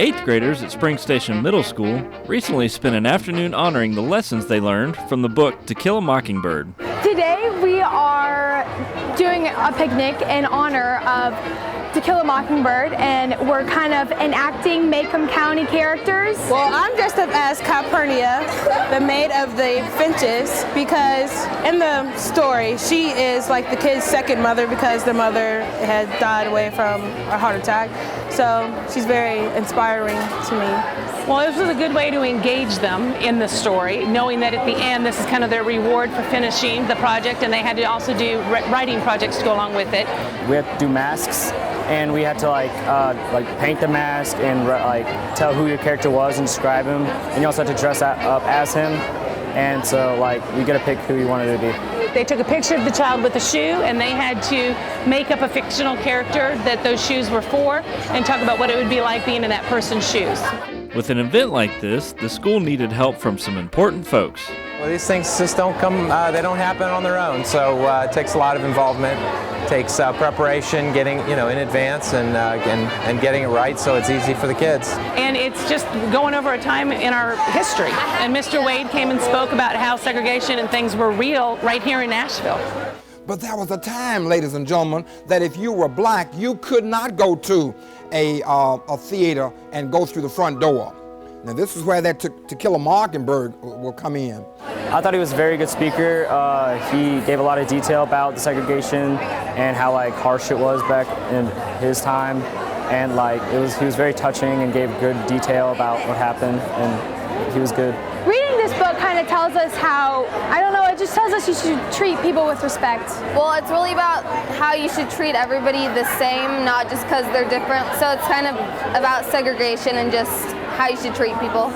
Eighth graders at Spring Station Middle School recently spent an afternoon honoring the lessons they learned from the book To Kill a Mockingbird. Today we are doing a picnic in honor of To Kill a Mockingbird, and we're kind of enacting Macomb County characters. Well, I'm dressed up as Calpurnia, the maid of the Finches, because in the story, she is like the kid's second mother because their mother had died away from a heart attack. So she's very inspiring to me. Well, this was a good way to engage them in the story, knowing that at the end this is kind of their reward for finishing the project, and they had to also do writing projects to go along with it. We had to do masks, and we had to like paint the mask and tell who your character was and describe him, and you also had to dress up as him, and so you get to pick who you wanted to be. They took a picture of the child with a shoe, and they had to make up a fictional character that those shoes were for and talk about what it would be like being in that person's shoes. With an event like this, the school needed help from some important folks. Well, these things just don't come, they don't happen on their own, so it takes a lot of involvement, takes preparation, getting, in advance and getting it right so it's easy for the kids. And it's just going over a time in our history. And Mr. Wade came and spoke about how segregation and things were real right here in Nashville. But there was a time, ladies and gentlemen, that if you were black, you could not go to a theater and go through the front door. Now this is where that To Kill a Mockingbird will come in. I thought he was a very good speaker. He gave a lot of detail about the segregation and how harsh it was back in his time, and he was very touching and gave good detail about what happened, and he was good. Reading this book kind of tells us how, it just tells us you should treat people with respect. Well, it's really about how you should treat everybody the same, not just because they're different. So it's kind of about segregation and just how you should treat people.